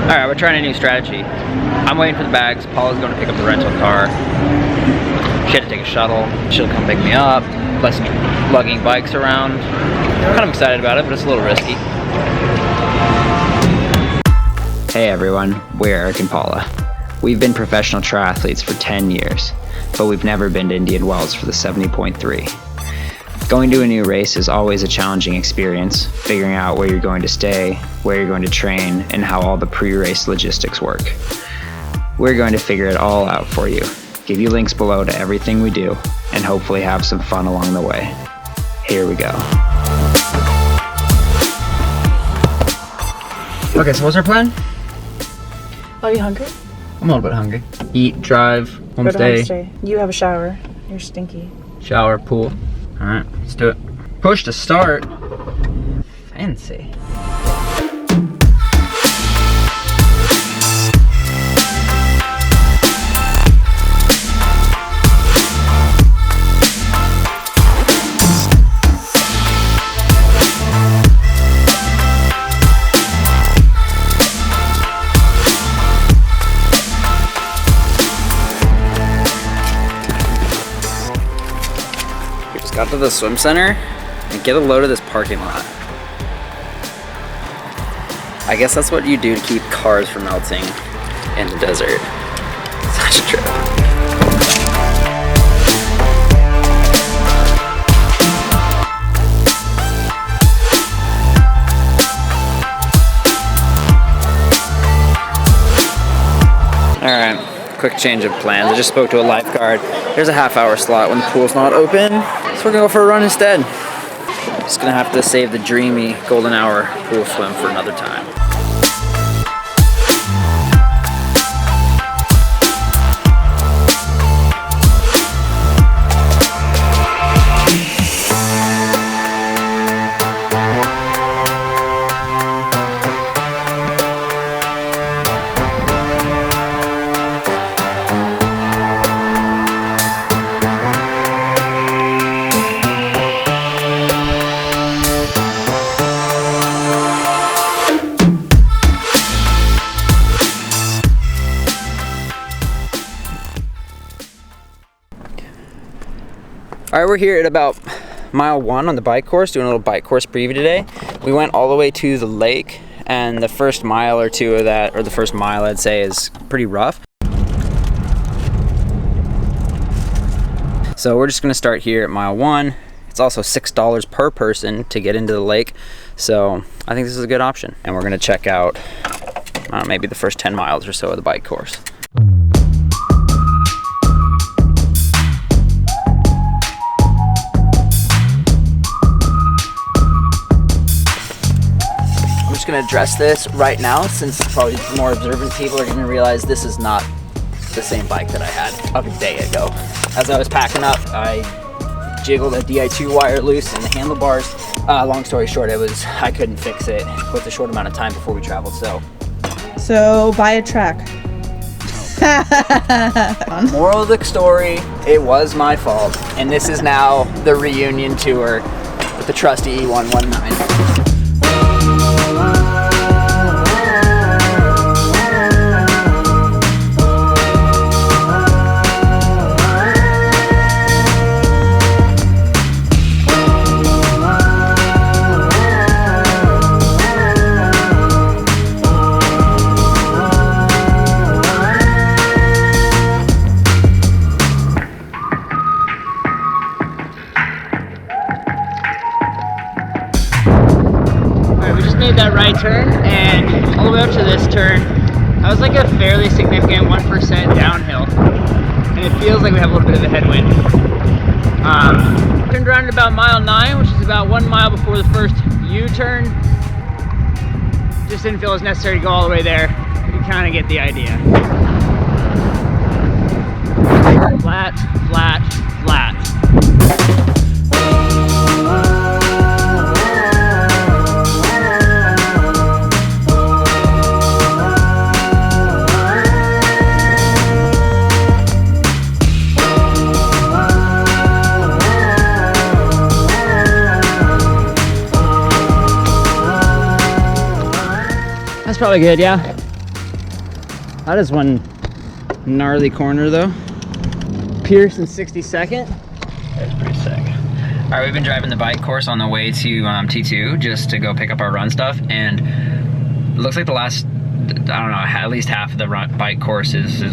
Alright, we're trying a new strategy. I'm waiting for the bags. Paula's going to pick up the rental car. She had to take a shuttle. She'll come pick me up. Less lugging bikes around. I'm kind of excited about it, but it's a little risky. Hey everyone, we're Eric and Paula. We've been professional triathletes for 10 years, but we've never been to Indian Wells for the 70.3. Going to a new race is always a challenging experience, figuring out where you're going to stay, where you're going to train, and how all the pre-race logistics work. We're going to figure it all out for you, give you links below to everything we do, and hopefully have some fun along the way. Here we go. Okay, so what's our plan? Are you hungry? I'm a little bit hungry. Eat, drive, homestay. You have a shower. You're stinky. Shower, pool. Alright, let's do it. Push to start. Fancy. Got to the swim center and get a load of this parking lot. I guess that's what you do to keep cars from melting in the desert. Such a trip. Alright, quick change of plans. I just spoke to a lifeguard. There's a half-hour slot when the pool's not open, so we're gonna go for a run instead. Just gonna have to save the dreamy golden hour pool swim for another time. Alright, we're here at about mile 1 on the bike course, doing a little bike course preview today. We went all the way to the lake, and the first mile or two of that, or the first mile I'd say, is pretty rough. So we're just going to start here at mile 1. It's also $6 per person to get into the lake, so I think this is a good option. And we're going to check out, I don't know, maybe the first 10 miles or so of the bike course. I'm just gonna address this right now, since probably more observant people are gonna realize this is not the same bike that I had a day ago. As I was packing up, I jiggled a Di2 wire loose in the handlebars. Long story short, I couldn't fix it with the short amount of time before we traveled, So buy a track. Moral of the story, it was my fault. And this is now the reunion tour with the trusty E119. That right turn, and all the way up to this turn, that was like a fairly significant 1% downhill, and it feels like we have a little bit of a headwind. Turned around at about mile 9, which is about 1 mile before the first U-turn. Just didn't feel it was necessary to go all the way there. You kind of get the idea. Flat, flat, flat. That's probably good, yeah. That is one gnarly corner though. Pierce in 62nd. That's pretty sick. All right, we've been driving the bike course on the way to T2 just to go pick up our run stuff, and it looks like the last, I don't know, at least half of the bike course is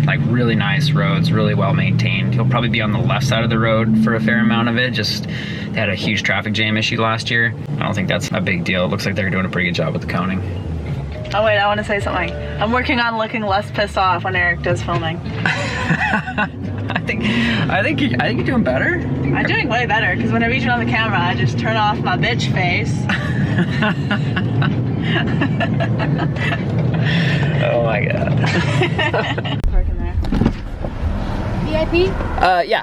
like really nice roads, really well maintained. You'll probably be on the left side of the road for a fair amount of it. Just they had a huge traffic jam issue last year. I don't think that's a big deal. It looks like they're doing a pretty good job with the coning. Oh wait, I want to say something. I'm working on looking less pissed off when Eric does filming. I think you're doing better. I'm doing way better because when I reach on the camera, I just turn off my bitch face. Oh my god. Parking there. VIP? Yeah.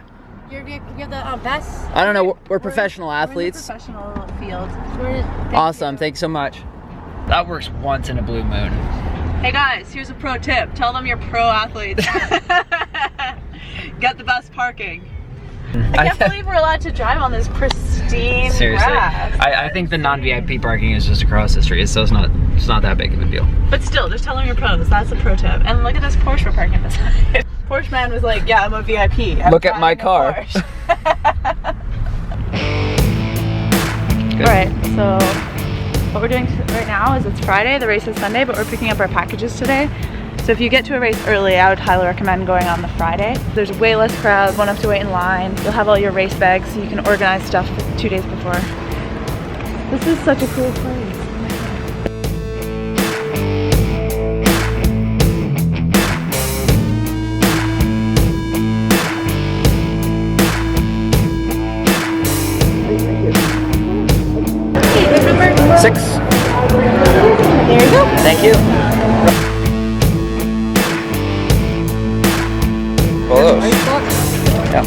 You have the pass? I don't know. We're professional athletes. We're in the professional field. Awesome. Thanks so much. That works once in a blue moon. Hey guys, here's a pro tip. Tell them you're pro athletes. Get the best parking. I can't believe we're allowed to drive on this pristine Seriously, grass. I think the non-VIP parking is just across the street, so it's not that big of a deal. But still, just tell them you're pros. That's a pro tip. And look at this Porsche we're parking beside. Porsche man was like, yeah, I'm a VIP. Look at my car. Alright, so what we're doing right now is it's Friday, the race is Sunday, but we're picking up our packages today. So if you get to a race early, I would highly recommend going on the Friday. There's way less crowd, won't have to wait in line. You'll have all your race bags so you can organize stuff 2 days before. This is such a cool place. Six. There you go. Thank you. Close. Yeah.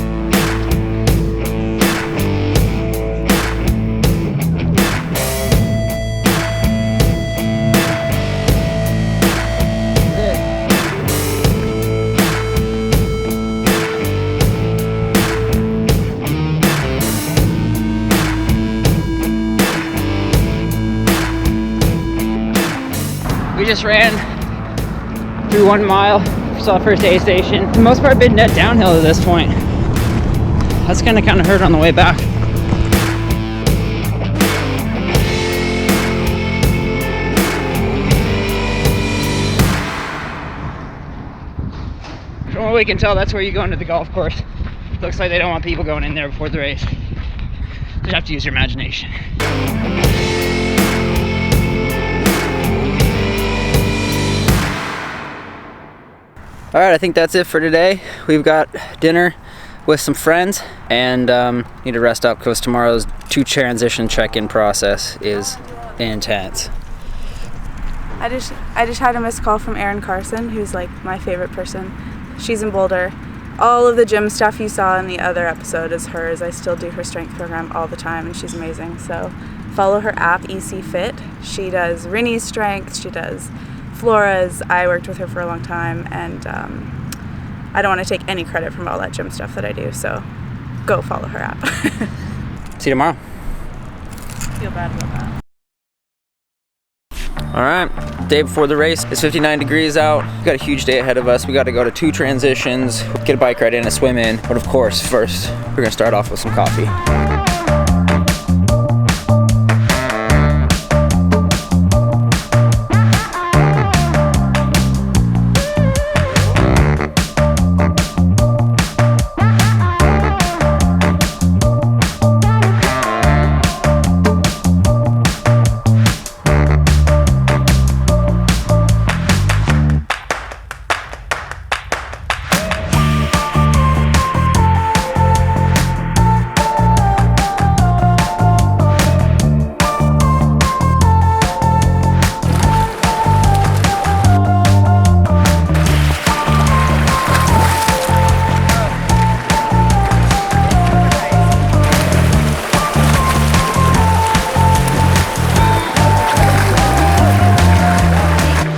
We just ran through 1 mile, saw the first aid station. For the most part, been net downhill to this point. That's gonna kind of hurt on the way back. From what we can tell, that's where you go into the golf course. Looks like they don't want people going in there before the race. Just have to use your imagination. All right, I think that's it for today. We've got dinner with some friends and need to rest up because tomorrow's 2 transition check-in process is intense. I just had a missed call from Erin Carson, who's like my favorite person. She's in Boulder. All of the gym stuff you saw in the other episode is hers. I still do her strength program all the time and she's amazing. So follow her app, EC Fit. She does Rinny's strength, she does Flora's. I worked with her for a long time and I don't want to take any credit from all that gym stuff that I do, so go follow her app. See you tomorrow. Feel bad about that. All right, day before the race. It's 59 degrees out. We've got a huge day ahead of us. We got to go to 2 transitions, get a bike ride and a swim in. But of course, first, we're gonna start off with some coffee.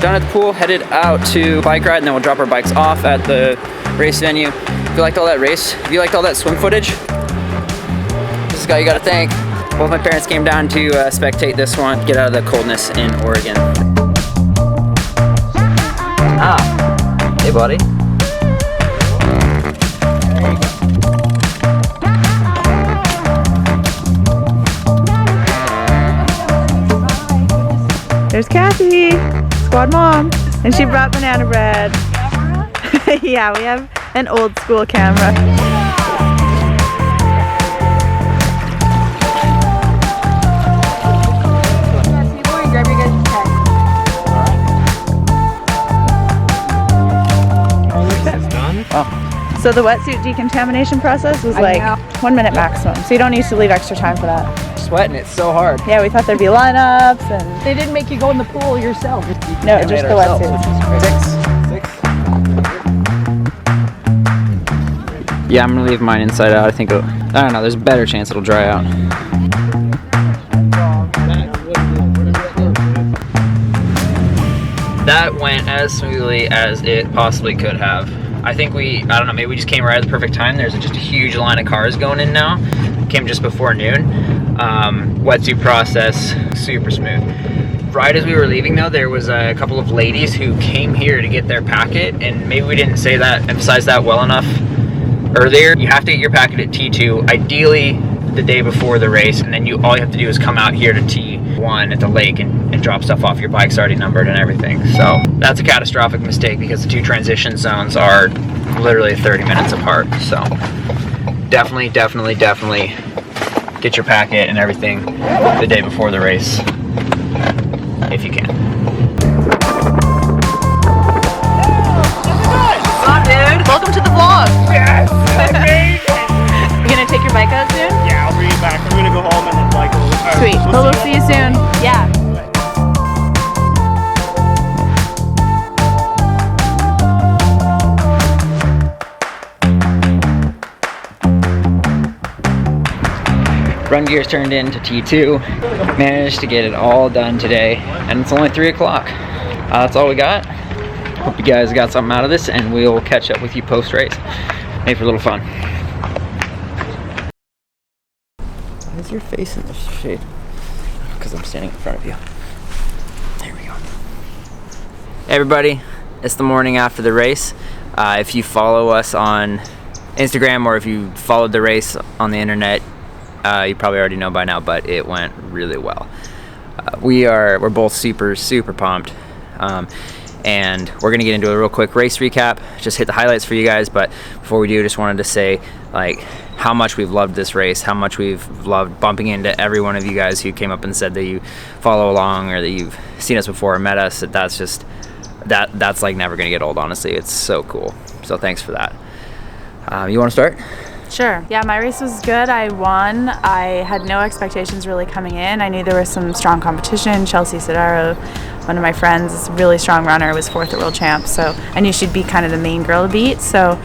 Down at the pool, headed out to bike ride, and then we'll drop our bikes off at the race venue. If you liked all that race, if you liked all that swim footage, this is the guy you gotta thank. Both my parents came down to spectate this one, get out of the coldness in Oregon. Ah. Okay, buddy. There's Kathy, squad mom, and she brought banana bread. Yeah, we have an old school camera. So the wetsuit decontamination process was like 1 minute maximum, so you don't need to leave extra time for that. Sweating, it's so hard. Yeah, we thought there'd be lineups and... They didn't make you go in the pool yourself. No, just the wetsuit. Yeah, I'm gonna leave mine inside out. I think it'll, I don't know, there's a better chance it'll dry out. That went as smoothly as it possibly could have. I think I don't know, maybe we just came right at the perfect time. There's just a huge line of cars going in now. Came just before noon. Wetsuit process, super smooth. Right as we were leaving though, there was a couple of ladies who came here to get their packet, and maybe we didn't emphasize that well enough earlier. You have to get your packet at T2, ideally the day before the race, and then all you have to do is come out here to T1 at the lake and drop stuff off. Your bike's already numbered and everything. So that's a catastrophic mistake because the two transition zones are literally 30 minutes apart. So definitely get your packet and everything the day before the race, if you can. What's up, dude? Welcome to the vlog. Yes, amazing. You gonna take your bike out soon? Yeah, I'll bring it back. I'm gonna go home and then bike over. Sweet. Well, we'll see you soon. Yeah. Run gears turned into T2. Managed to get it all done today, and it's only 3 o'clock. That's all we got. Hope you guys got something out of this, and we'll catch up with you post-race. Maybe for a little fun. Why is your face in the shade? Because I'm standing in front of you. There we go. Hey everybody, it's the morning after the race. If you follow us on Instagram or if you followed the race on the internet, you probably already know by now, but it went really well. We're both super pumped, and we're gonna get into a real quick race recap. Just hit the highlights for you guys, but before we do, just wanted to say like how much we've loved this race, how much we've loved bumping into every one of you guys who came up and said that you follow along or that you've seen us before or met us. That's like never gonna get old, honestly. It's so cool. So thanks for that. You want to start? Sure. Yeah, my race was good. I won. I had no expectations really coming in. I knew there was some strong competition. Chelsea Sodaro, one of my friends, is a really strong runner, was 4th at World Champs, so I knew she'd be kind of the main girl to beat. So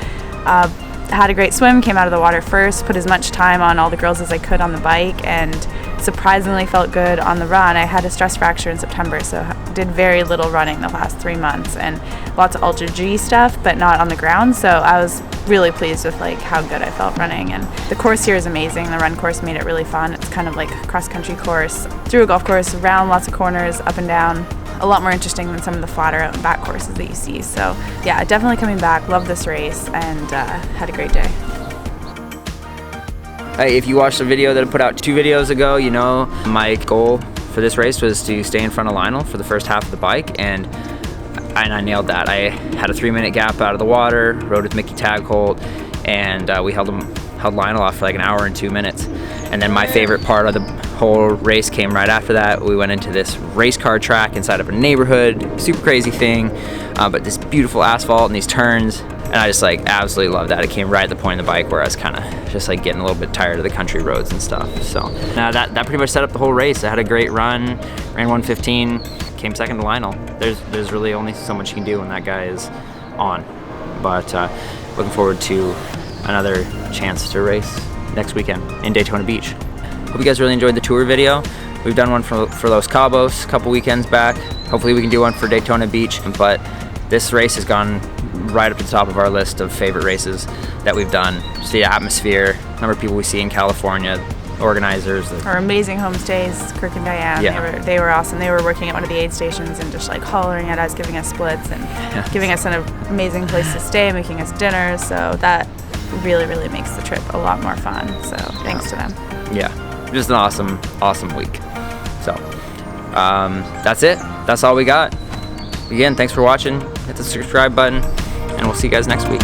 had a great swim, came out of the water first, put as much time on all the girls as I could on the bike, and surprisingly felt good on the run. I had a stress fracture in September, so did very little running the last 3 months, and lots of Ultra G stuff, but not on the ground. So I was really pleased with like how good I felt running, and the course here is amazing. The run course made it really fun. It's kind of like a cross-country course through a golf course, around lots of corners, up and down. A lot more interesting than some of the flatter out and back courses that you see. So yeah, definitely coming back. Love this race, and had a great day. Hey, if you watched the video that I put out 2 videos ago, you know my goal for this race was to stay in front of Lionel for the first half of the bike, and I nailed that. I had a 3-minute gap out of the water, rode with Mickey Tagholt, and we held Lionel off for like an hour and 2 minutes. And then my favorite part of the whole race came right after that. We went into this race car track inside of a neighborhood, super crazy thing, but this beautiful asphalt and these turns, and I just like absolutely loved that. It came right at the point of the bike where I was kind of just like getting a little bit tired of the country roads and stuff. So that pretty much set up the whole race. I had a great run, ran 1:15, came second to Lionel. There's really only so much you can do when that guy is on, but looking forward to another chance to race next weekend in Daytona Beach. Hope you guys really enjoyed the tour video. We've done one for Los Cabos a couple weekends back. Hopefully we can do one for Daytona Beach, but this race has gone right up to the top of our list of favorite races that we've done. Just the atmosphere, number of people we see in California, organizers. Our amazing homestays, Kirk and Diane. Yeah. They were awesome. They were working at one of the aid stations and just like hollering at us, giving us splits and giving us an amazing place to stay, making us dinner. So that really makes the trip a lot more fun. So thanks to them. Yeah, just an awesome week. So that's it. That's all we got. Again, thanks for watching. Hit the subscribe button, and we'll see you guys next week.